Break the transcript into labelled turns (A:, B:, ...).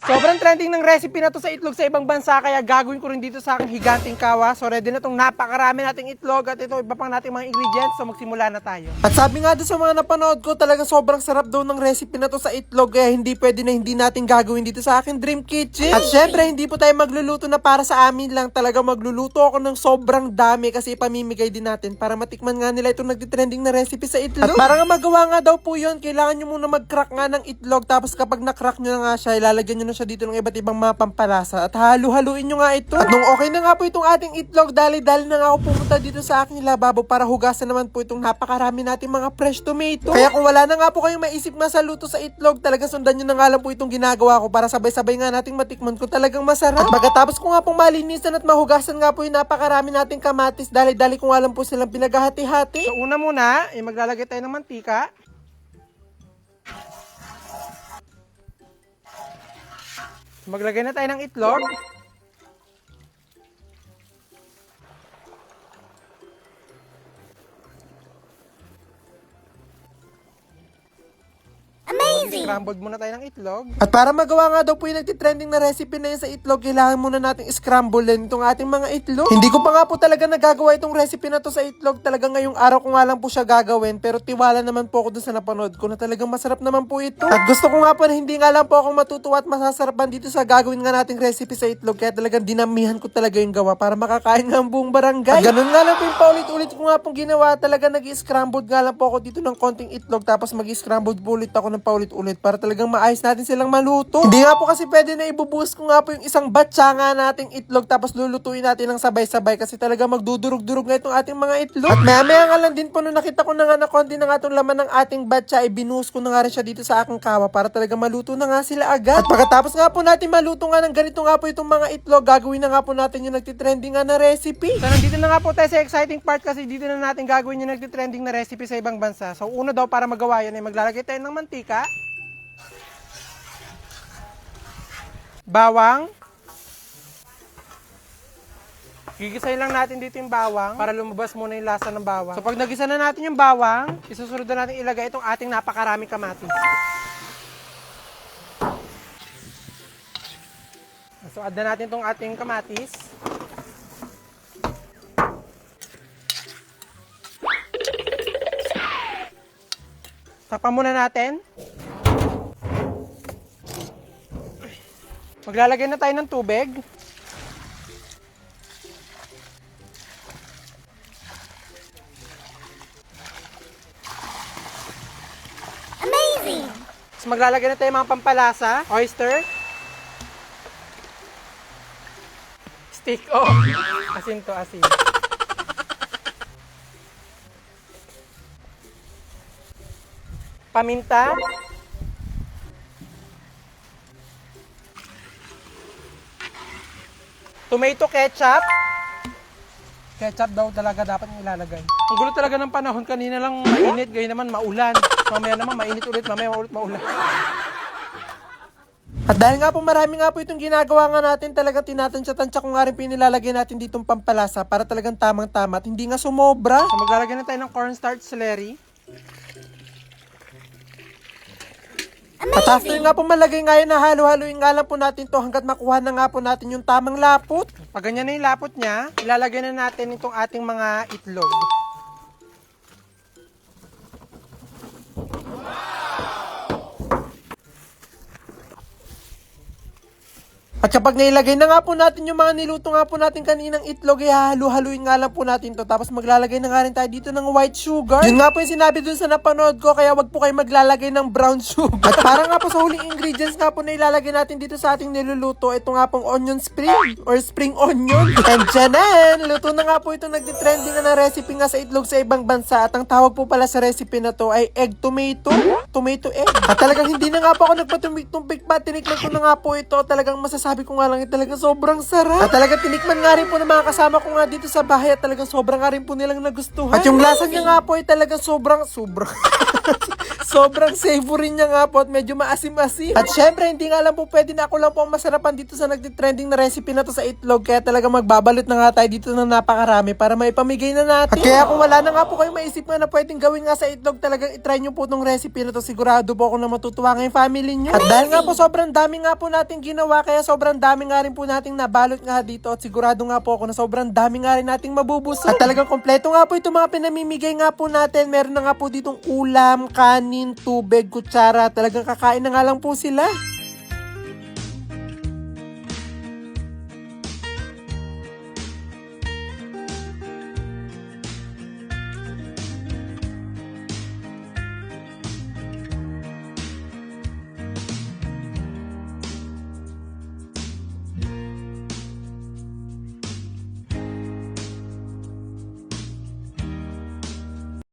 A: Sobrang trending ng recipe na to sa itlog sa ibang bansa, kaya gagawin ko rin dito sa aking higanting kawa. So ready na tong napakarami nating itlog at ito iba pang nating mga ingredients. So magsimula na tayo. At sabi nga doon sa mga napanood ko, talagang sobrang sarap daw ng recipe na to sa itlog, kaya hindi pwede na hindi natin gagawin dito sa aking dream kitchen. At syempre hindi po tayo magluluto na para sa amin lang, talaga magluluto ako ng sobrang dami kasi ipamimigay din natin para matikman nga nila itong nagtitrending na recipe sa itlog. At para nga magawa nga daw po yun, kailangan nyo muna mag-crack nga ng itlog, tapos kapag na-crack nyo na nga siya, ilalagyan nyo na siya dito ng iba't ibang mga pampalasa at halu-haluin nyo nga ito. At nung okay na nga po itong ating itlog, dali-dali na nga ako pumunta dito sa aking lababo para hugasan naman po itong napakarami nating mga fresh tomato. Kaya kung wala na nga po kayong maisip nga sa luto sa itlog, talaga sundan nyo na nga lang po itong ginagawa ko para sabay-sabay nga nating matikman kung talagang masarap. At pagkatapos ko nga pong malinisan at mahugasan nga po yung napakarami nating kamatis, dali-dali ko nga lang po silang pinaghahati-hati. So una muna, maglalagay tayo ng mantika. Maglagay na tayo ng itlog.
B: Amazing!
A: Scrambled muna tayo ng itlog. At para magawa nga daw po yung nagtitrending na recipe na yun sa itlog, kailangan muna natin scramble din itong ating mga itlog. Hindi ko pa nga po talaga nagagawa itong recipe na to sa itlog. Talagang ngayong araw ko nga lang po siya gagawin, pero tiwala naman po ako dun sa napanood ko na talagang masarap naman po ito. At gusto ko nga po na hindi nga lang po ako matutuwa at masasarapan dito sa gagawin nga nating recipe sa itlog, kaya talagang dinamihan ko talaga yung gawa para makakain nga ang buong barangay. At ganun nga lang po yung paulit-ulit ko nga pong ginawa. Talaga nag-scrambled nga lang po ako dito ng konting itlog, tapos mag-scrambled po ulit ako ng paulit-ulit para talagang maayos natin silang maluto. Hindi nga po kasi pwede na ibubuhos ko nga po yung isang batsa nga nating itlog tapos lulutuin natin ng sabay-sabay kasi talaga magdudurog-durog nga itong ating mga itlog. At maya-maya nga lang din po nung nakita ko na nga na konti na nga itong laman ng ating batsa, ibinuhos ko na nga rin siya dito sa aking kawa para talaga maluto na nga sila agad. At pagkatapos nga po natin maluto nga ng ganito nga po itong mga itlog, gagawin na nga po natin yung nagtitrending nga na recipe. So nandito na nga po tayo sa exciting part kasi dito na natin gagawin yung nagtitrending na recipe sa ibang bansa. So una daw para magawa yan ay maglalagay tayo ng mantika, bawang. Gigisahin lang natin dito yung bawang para lumabas muna yung lasa ng bawang. So pag nagisa na natin yung bawang, isusunod na natin ilagay itong ating napakaraming kamatis. So add na natin itong ating kamatis. Takpan muna natin. Maglalagay na tayo ng tubig.
B: Amazing!
A: Tapos maglalagay na tayo ng mga pampalasa. Oyster. Stick. Oh, asin to, asin. Paminta. Tomato ketchup. Ketchup daw talaga dapat yung ilalagay. Ang gulo talaga ng panahon. Kanina lang mainit, ngayon naman maulan. Mamaya naman mainit ulit, mamaya ulit maulan. At dahil nga po marami nga po itong ginagawa nga natin, talaga tinatansya-tansya ko nga rin pinilalagay natin ditong pampalasa para talagang tamang-tama at hindi nga sumobra. So maglalagay na tayo ng cornstarch celery. At after nga po malagay ngayon na halo-haloin nga lang po natin to hanggat makuha na nga po natin yung tamang lapot. Pag ganyan na yung lapot niya, ilalagay na natin itong ating mga itlog. At kapag nailagay na nga po natin yung mga niluto nga po natin kaninang itlog, halu-haluin nga lang po natin to. Tapos maglalagay na nga rin tayo dito ng white sugar. Yun nga po yung sinabi dun sa napanood ko, kaya wag po kayo maglalagay ng brown sugar. At para nga po sa huling ingredients nga po na ilalagay natin dito sa ating niluluto, ito nga pong onion spring or spring onion. And tiyanan, luto na nga po itong nagtitrending na recipe nga sa itlog sa ibang bansa. At ang tawag po pala sa recipe na to ay egg tomato, tomato egg. At talagang hindi na nga po ako nagpatumpik-tumpik pa, tinikman ko na nga po ito. Talagang masasabi ko nga lang, talagang sobrang sarap. At talagang tinikman nga rin po ng mga kasama ko nga dito sa bahay at talagang sobrang nga rin po nilang nagustuhan. At yung lasa niya nga po ay talagang sobrang Sobrang savory niya nga po at medyo maasim-asim. At syempre, hindi nga lang po pwede na ako lang po ang masarapan dito sa nagtitrending na recipe na to sa itlog. Kaya talaga magbabalot na nga tayo dito ng napakarami para maipamigay na natin. At kaya kung wala na nga po kayo maisip nga na pwedeng gawin nga sa itlog, talagang itry nyo po tong recipe na to. Sigurado po ako na matutuwa ngayong family nyo. At dahil nga po sobrang dami nga po natin ginawa, kaya sobrang dami nga rin po nating nabalot nga dito. At sigurado nga po ako na sobrang dami nga rin nating mabubusog. At talagang kompleto nga po itong mga pinamimigay nga po natin. Meron na nga po ditong ulam, kanin, tubig, kutsara. Talagang kakain na nga lang po sila.